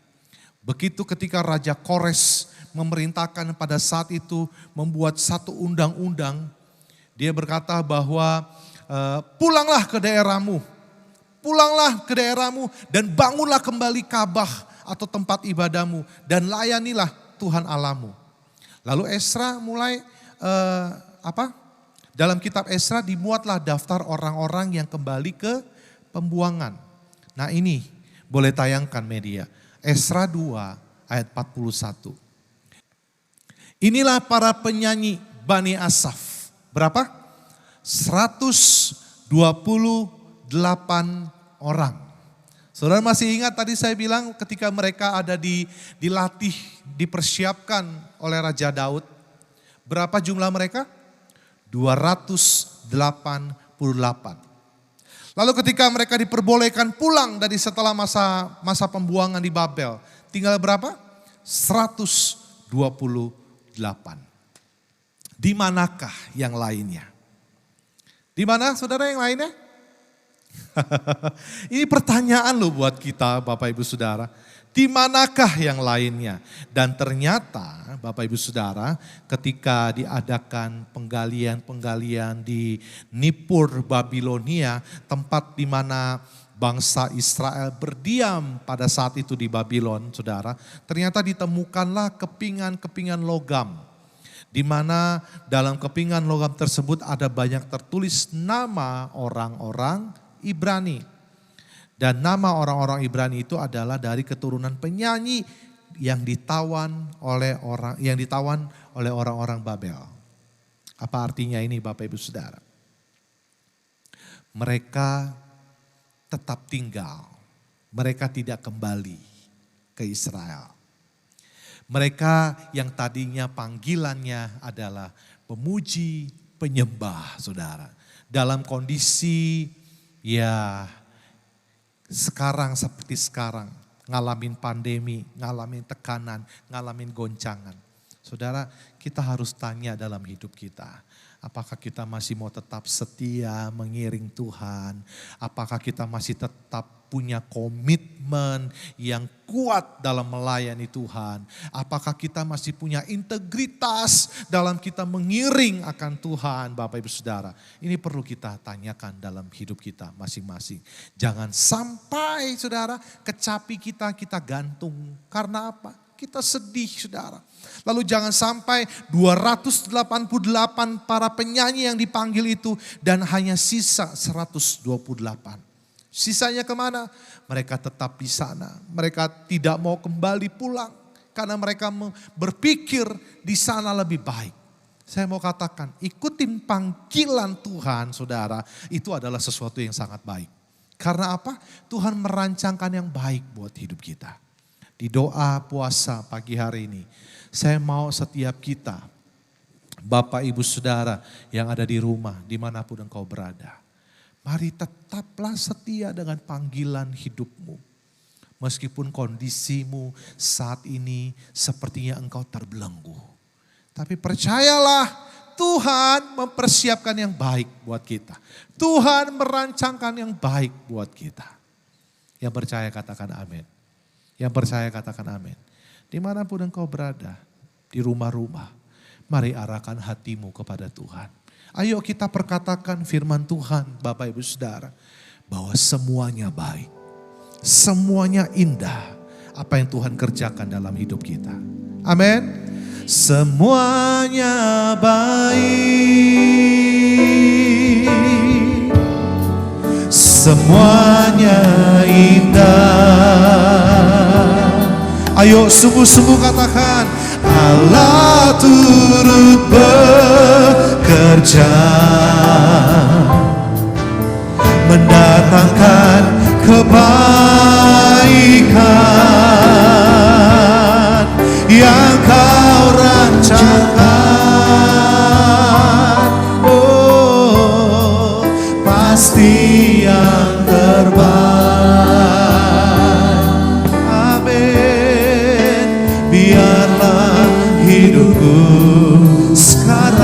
Begitu ketika Raja Kores memerintahkan pada saat itu membuat satu undang-undang. Dia berkata bahwa pulanglah ke daerahmu. Pulanglah ke daerahmu dan bangunlah kembali Ka'bah atau tempat ibadahmu dan layanilah Tuhan Allahmu. Lalu Esra mulai dalam kitab Esra dimuatlah daftar orang-orang yang kembali ke pembuangan. Nah ini boleh tayangkan media. Esra 2 ayat 41. Inilah para penyanyi Bani Asaf. Berapa? 128 orang. Saudara masih ingat tadi saya bilang ketika mereka ada dilatih, dipersiapkan oleh Raja Daud. Berapa jumlah mereka? 288. Lalu ketika mereka diperbolehkan pulang dari setelah masa pembuangan di Babel. Tinggal berapa? 128. Di manakah yang lainnya? Di mana saudara yang lainnya? Ini pertanyaan loh buat kita Bapak Ibu Saudara. Di manakah yang lainnya? Dan ternyata Bapak Ibu Saudara ketika diadakan penggalian di Nippur Babilonia, tempat di mana bangsa Israel berdiam pada saat itu di Babylon, Saudara, ternyata ditemukanlah kepingan-kepingan logam. Di mana dalam kepingan logam tersebut ada banyak tertulis nama orang-orang Ibrani. Dan nama orang-orang Ibrani itu adalah dari keturunan penyanyi yang ditawan oleh orang-orang Babel. Apa artinya ini Bapak Ibu Saudara? Mereka tetap tinggal. Mereka tidak kembali ke Israel. Mereka yang tadinya panggilannya adalah pemuji, penyembah, saudara. dalam kondisi ya sekarang seperti sekarang, ngalamin pandemi, ngalamin tekanan, ngalamin goncangan. Saudara, kita harus tanya dalam hidup kita, apakah kita masih mau tetap setia mengiring Tuhan? Apakah kita masih tetap punya komitmen yang kuat dalam melayani Tuhan? Apakah kita masih punya integritas dalam kita mengiring akan Tuhan, Bapak Ibu Saudara? Ini perlu kita tanyakan dalam hidup kita masing-masing. Jangan sampai saudara kecapi kita gantung. Karena apa? Kita sedih saudara. Lalu jangan sampai 288 para penyanyi yang dipanggil itu dan hanya sisa 128. Sisanya kemana? Mereka tetap di sana. Mereka tidak mau kembali pulang. Karena mereka berpikir di sana lebih baik. Saya mau katakan, ikutin panggilan Tuhan saudara. Itu adalah sesuatu yang sangat baik. Karena apa? Tuhan merancangkan yang baik buat hidup kita. Di doa puasa pagi hari ini, saya mau setiap kita, Bapak Ibu Saudara yang ada di rumah, dimanapun engkau berada. Mari tetaplah setia dengan panggilan hidupmu. Meskipun kondisimu saat ini sepertinya engkau terbelenggu. Tapi percayalah Tuhan mempersiapkan yang baik buat kita. Tuhan merancangkan yang baik buat kita. Yang percaya katakan amin. Yang percaya katakan amin. Dimanapun engkau berada, di rumah-rumah, mari arahkan hatimu kepada Tuhan. Ayo kita perkatakan firman Tuhan Bapak Ibu Saudara. Bahwa semuanya baik. Semuanya indah. Apa yang Tuhan kerjakan dalam hidup kita. Amin. Semuanya baik. Semuanya indah. Ayo sungguh-sungguh katakan, Allah turut bekerja, mendatangkan kebaikan yang kau rancangkan. Oh, pasti yang terbaik. Biarlah hidupku sekarang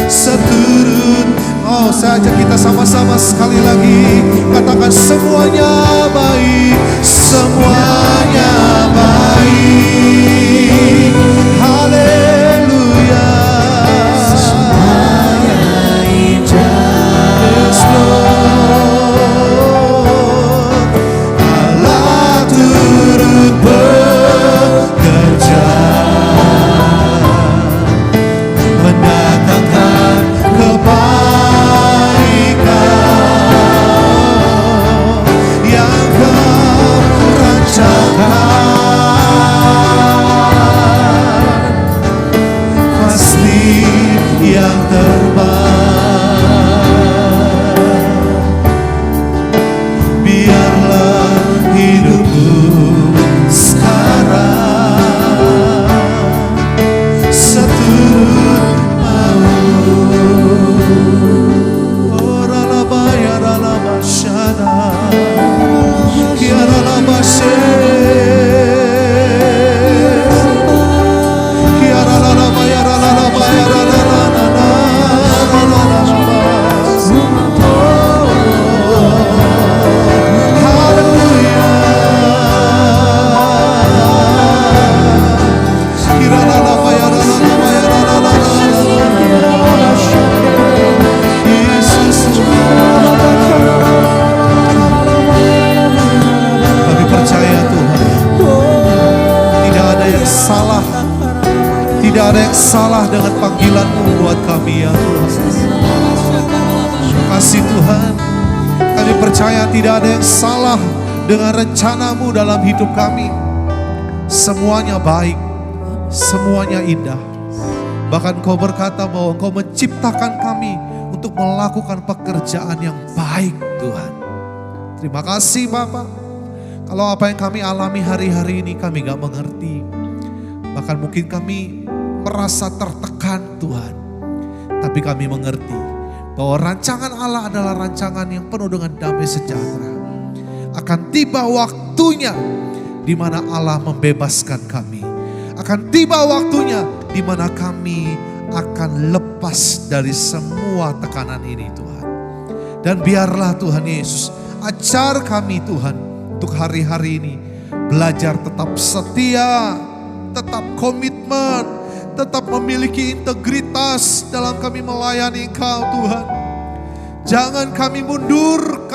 seturut. Oh saja kita sama-sama sekali lagi katakan semuanya baik. Semuanya baik. Haleluya. Semuanya indah. Yes, Lord. Allah turut bekerja, mendatangkan kebaikan yang kau rancangkan. Pasti yang terbaik. Biarlah hidupku sekarang seturut mau. Oralabaya ralabasyana kiaralabashe kiaralabaya ralalabaya ralalana. Kami percaya Tuhan, tidak ada yang salah, tidak ada yang salah dengan panggilan-Mu buat kami ya Tuhan. Kasih Tuhan, kami percaya tidak ada yang salah dengan rencana-Mu dalam hidup kami. Semuanya baik, semuanya indah. Bahkan Kau berkata bahwa Kau menciptakan kami untuk melakukan pekerjaan yang baik Tuhan. Terima kasih Bapak. Kalau apa yang kami alami hari-hari ini kami gak mengerti. Bahkan mungkin kami merasa tertekan Tuhan. Tapi Tapi kami mengerti bahwa rancangan Allah adalah rancangan yang penuh dengan damai sejahtera. Akan tiba waktunya di mana Allah membebaskan kami. Akan tiba waktunya di mana kami akan lepas dari semua tekanan ini Tuhan. Dan biarlah Tuhan Yesus ajar kami Tuhan untuk hari-hari ini belajar tetap setia, tetap komitmen, tetap memiliki integritas dalam kami melayani Engkau Tuhan. Jangan kami mundur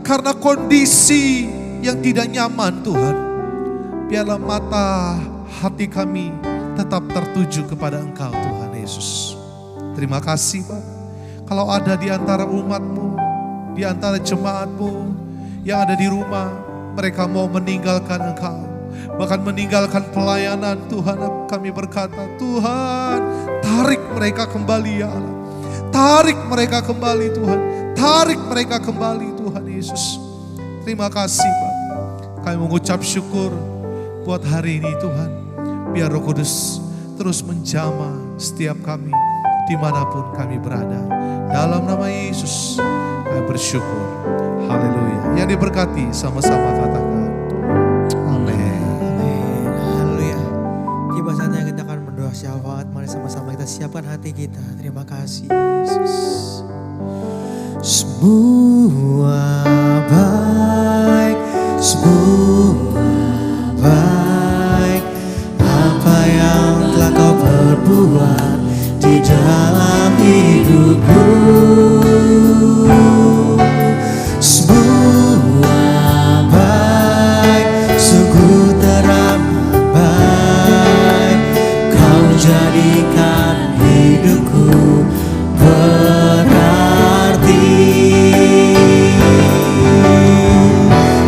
karena kondisi yang tidak nyaman Tuhan. Biarlah mata hati kami tetap tertuju kepada Engkau Tuhan Yesus. Terima kasih Pak. Kalau ada di antara umat-Mu, di antara jemaat-Mu yang ada di rumah, mereka mau meninggalkan Engkau, bahkan meninggalkan pelayanan Tuhan, kami berkata, Tuhan tarik mereka kembali ya Allah. Tarik mereka kembali Tuhan. Tarik mereka kembali Tuhan Yesus. Terima kasih Pak. Kami mengucap syukur buat hari ini Tuhan. Biar Roh Kudus terus menjamah setiap kami dimanapun kami berada. Dalam nama Yesus kami bersyukur. Haleluya. Yang diberkati sama-sama katakan. Amin. Amin. Haleluya. Tiba saatnya kita akan berdoa syafaat. Mari sama-sama kita siapkan hati kita. Terima kasih Yesus. Semua baik, semua baik. Apa yang telah kau perbuat di dalam hidupku. Semua baik, sungguh teramat baik. Kau jadikan hidupku berarti.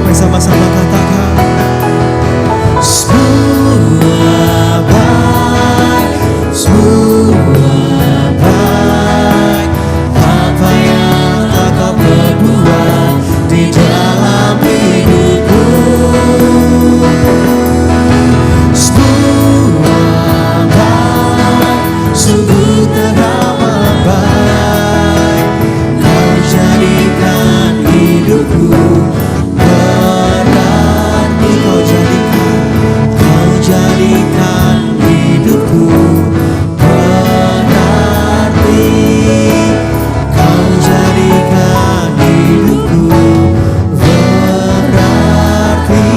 Bersama-sama katakan. Semua baik, semua baik. Apa yang telah kau perbuat di dalam hidupku. Semua baik, sungguh teramat baik. Kau jadikan hidupku berarti. Kau jadikan hidupku berarti. Kau jadikan hidupku berarti.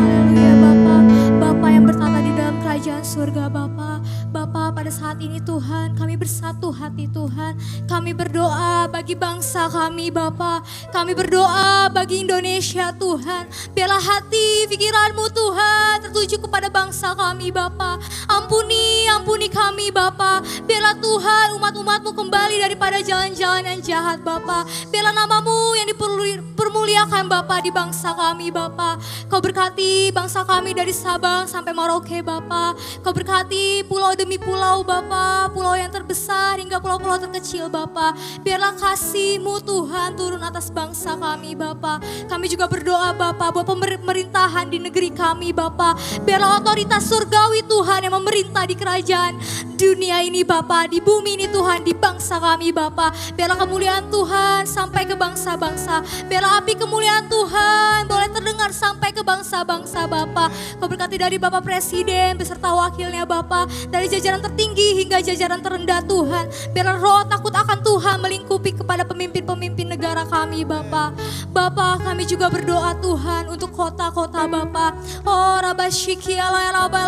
Haleluya Bapa, Bapa yang bertata di dalam kerajaan surga Bapa. Bapa pada saat ini Tuhan kami bersatu hati Tuhan. Kami berdoa bagi bangsa kami Bapa. Kami berdoa bagi Indonesia Tuhan. Biarlah hati pikiran-Mu Tuhan tertuju kepada bangsa kami Bapa. Ampuni kami Bapa. Biarlah Tuhan umat-umat-Mu kembali daripada jalan-jalan yang jahat Bapa. Biarlah nama-Mu yang dipermuliakan Bapa di bangsa kami Bapa. Kau berkati bangsa kami dari Sabang sampai Merauke Bapa. Kau berkati pulau demi pulau Bapa. Pulau yang terbesar hingga pulau-pulau terkecil Bapa. Biarlah kasih-Mu Tuhan turun atas bangsa kami Bapa. Kami juga berdoa Bapa buat pemerintahan di negeri kami Bapa. Biarlah otoritas surgawi Tuhan yang memerintah di kerajaan dunia ini Bapa. Di bumi ini Tuhan, di bangsa kami Bapa. Biarlah kemuliaan Tuhan sampai ke bangsa-bangsa. Biarlah api kemuliaan Tuhan boleh terdengar sampai ke bangsa-bangsa Bapa. Kau berkati dari Bapak Presiden beserta wakilnya Bapa. Dari jajaran tertinggi hingga jajaran terendah Tuhan. Biarlah roh takut akan Tuhan melingkupi kepada pemimpin-pemimpin negara kami Bapa. Bapa kami juga berdoa Tuhan untuk kota-kota Bapa. Oh Rabasyiki labai.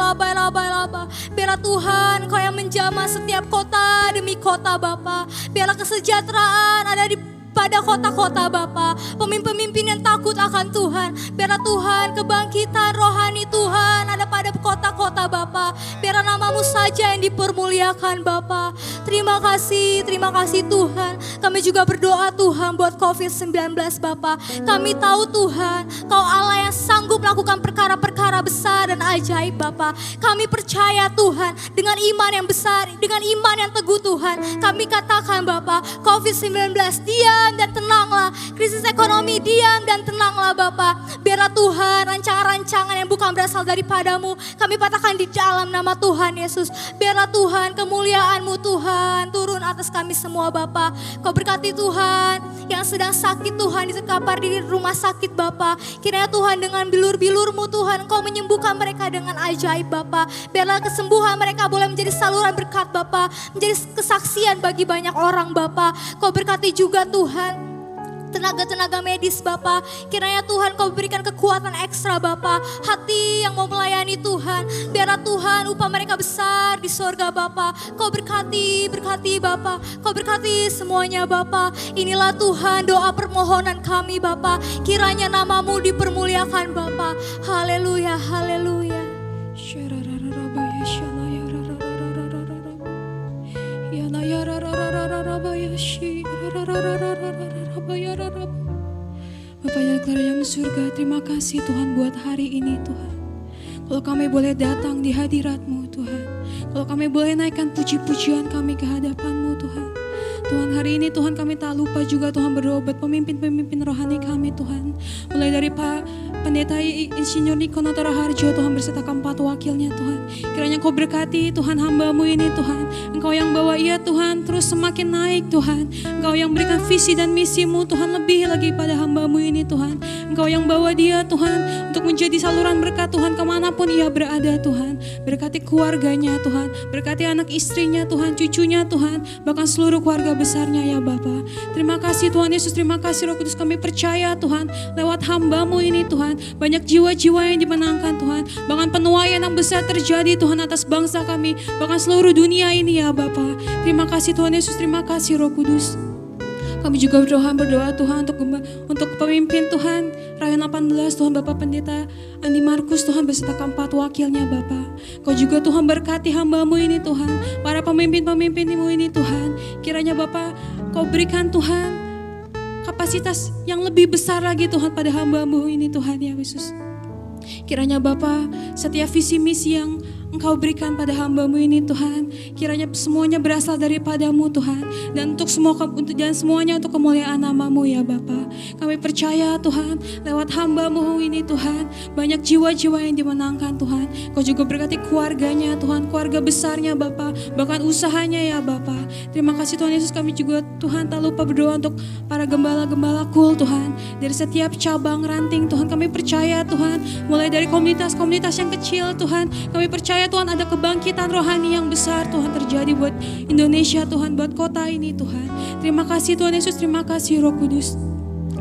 Biarlah Tuhan Kau yang menjamah setiap kota demi kota Bapa. Biarlah kesejahteraan ada pada kota-kota Bapa. Pemimpin-pemimpin yang takut akan Tuhan. Biarlah Tuhan kebangkitan rohani Tuhan ada pada kota-kota Bapa. Biarlah nama-Mu saja yang dipermuliakan Bapa. Terima kasih Tuhan. Kami juga berdoa Tuhan buat COVID-19 Bapa. Kami tahu Tuhan Kau Allah yang sanggup melakukan perkara-perkara besar dan ajaib Bapa. Kami percaya Tuhan dengan iman yang besar, dengan iman yang teguh Tuhan. Kami katakan Bapa, COVID-19 diam dan tenanglah. Krisis ekonomi diam dan tenanglah Bapa. Biarlah Tuhan rancangan-rancangan yang bukan berasal daripada-Mu kami patahkan Tuhan di dalam nama Tuhan Yesus. Biarlah Tuhan kemuliaan-Mu Tuhan turun atas kami semua Bapa. Kau berkati Tuhan yang sedang sakit Tuhan diterkapar di rumah sakit Bapa. Kiranya Tuhan dengan bilur-bilur-Mu Tuhan Engkau menyembuhkan mereka dengan ajaib Bapa. Biarlah kesembuhan mereka boleh menjadi saluran berkat Bapa, menjadi kesaksian bagi banyak orang Bapa. Kau berkati juga Tuhan tenaga-tenaga medis Bapa. Kiranya Tuhan Kau berikan kekuatan ekstra Bapa, hati yang mau melayani Tuhan. Biarlah Tuhan upah mereka besar di sorga Bapa. Kau berkati Bapa. Kau berkati semuanya Bapa. Inilah Tuhan doa permohonan kami Bapa. Kiranya nama-Mu dipermuliakan Bapa. Haleluya, haleluya. Bapa yang dalam surga, terima kasih Tuhan buat hari ini Tuhan. Kalau kami boleh datang di hadirat-Mu Tuhan. Kalau kami boleh naikkan puji-pujian kami ke hadapan-Mu Tuhan. Tuhan hari ini Tuhan kami tak lupa juga Tuhan berdoa buat pemimpin-pemimpin rohani kami Tuhan. Mulai dari Pak Pendeta Insinyur Niko Natara Harjo Tuhan berserta keempat wakilnya Tuhan. Kiranya Kau berkati Tuhan hamba-Mu ini Tuhan. Engkau yang bawa ia Tuhan terus semakin naik Tuhan. Engkau yang berikan visi dan misi-Mu Tuhan lebih lagi pada hamba-Mu ini Tuhan. Engkau yang bawa dia Tuhan untuk menjadi saluran berkat Tuhan kemanapun ia berada Tuhan. Berkati keluarganya Tuhan. Berkati anak istrinya Tuhan, cucunya Tuhan. Bahkan seluruh keluarga besarnya ya Bapa. Terima kasih Tuhan Yesus, terima kasih Roh Kudus, kami percaya Tuhan lewat hamba-Mu ini Tuhan banyak jiwa-jiwa yang dimenangkan Tuhan. Bahkan penuaian yang besar terjadi Tuhan atas bangsa kami, bahkan seluruh dunia ini ya Bapa. Terima kasih Tuhan Yesus, terima kasih Roh Kudus. Kami juga berdoa Tuhan untuk pemimpin Tuhan Rayon 18 Tuhan Bapak Pendeta Andi Markus Tuhan beserta keempat wakilnya Bapak. Kau juga Tuhan berkati hamba-Mu ini Tuhan, para pemimpin-pemimpin-Mu ini Tuhan. Kiranya Bapak Kau berikan Tuhan kapasitas yang lebih besar lagi Tuhan pada hamba-Mu ini Tuhan ya Yesus. Kiranya Bapa setiap visi misi yang Engkau berikan pada hamba-Mu ini Tuhan, kiranya semuanya berasal daripada-Mu Tuhan, dan semuanya untuk kemuliaan nama-Mu ya Bapa. Kami percaya Tuhan lewat hamba-Mu ini Tuhan banyak jiwa-jiwa yang dimenangkan Tuhan. Kau juga berkati keluarganya Tuhan, keluarga besarnya Bapa, bahkan usahanya ya Bapa. Terima kasih Tuhan Yesus, kami juga Tuhan tak lupa berdoa untuk para gembala-gembala kul Tuhan, dari setiap cabang ranting Tuhan. Kami percaya Tuhan mulai dari komunitas-komunitas yang kecil Tuhan, kami percaya Tuhan ada kebangkitan rohani yang besar Tuhan terjadi buat Indonesia Tuhan, buat kota ini Tuhan. Terima kasih Tuhan Yesus, terima kasih Roh Kudus.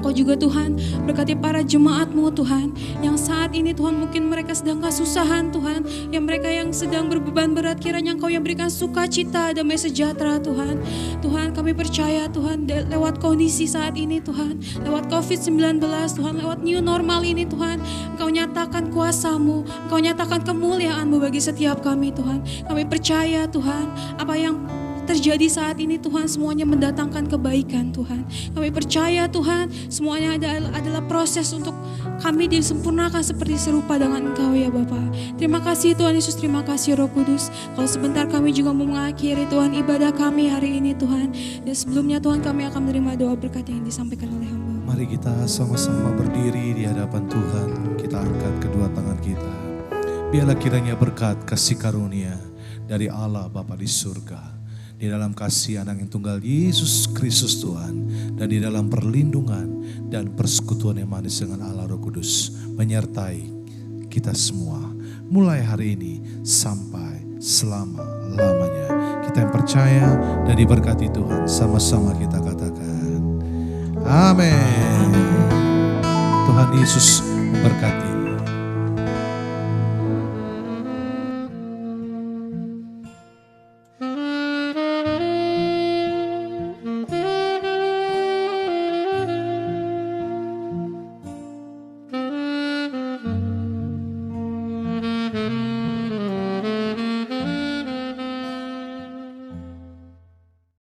Kau juga Tuhan berkati para jemaat-Mu Tuhan yang saat ini Tuhan mungkin mereka sedang kesusahan Tuhan, yang mereka yang sedang berbeban berat, kiranya Engkau yang berikan sukacita, damai sejahtera Tuhan. Tuhan kami percaya Tuhan lewat kondisi saat ini Tuhan, lewat COVID-19 Tuhan, lewat new normal ini Tuhan, Engkau nyatakan kuasa-Mu, Engkau nyatakan kemuliaan-Mu bagi setiap kami Tuhan. Kami percaya Tuhan apa yang terjadi saat ini Tuhan semuanya mendatangkan kebaikan Tuhan. Kami percaya Tuhan semuanya adalah proses untuk kami disempurnakan seperti serupa dengan Engkau ya Bapa. Terima kasih Tuhan Yesus, terima kasih Roh Kudus. Kalau sebentar kami juga mau mengakhiri Tuhan ibadah kami hari ini Tuhan. Dan sebelumnya Tuhan kami akan menerima doa berkat yang disampaikan oleh hamba. Mari kita sama-sama berdiri di hadapan Tuhan. Kita angkat kedua tangan kita. Biarlah kiranya berkat kasih karunia dari Allah Bapa di surga, di dalam kasih Anak yang tunggal Yesus Kristus Tuhan, dan di dalam perlindungan dan persekutuan yang manis dengan Allah Roh Kudus menyertai kita semua mulai hari ini sampai selama-lamanya. Kita yang percaya dan diberkati Tuhan, sama-sama kita katakan amin. Tuhan Yesus memberkati.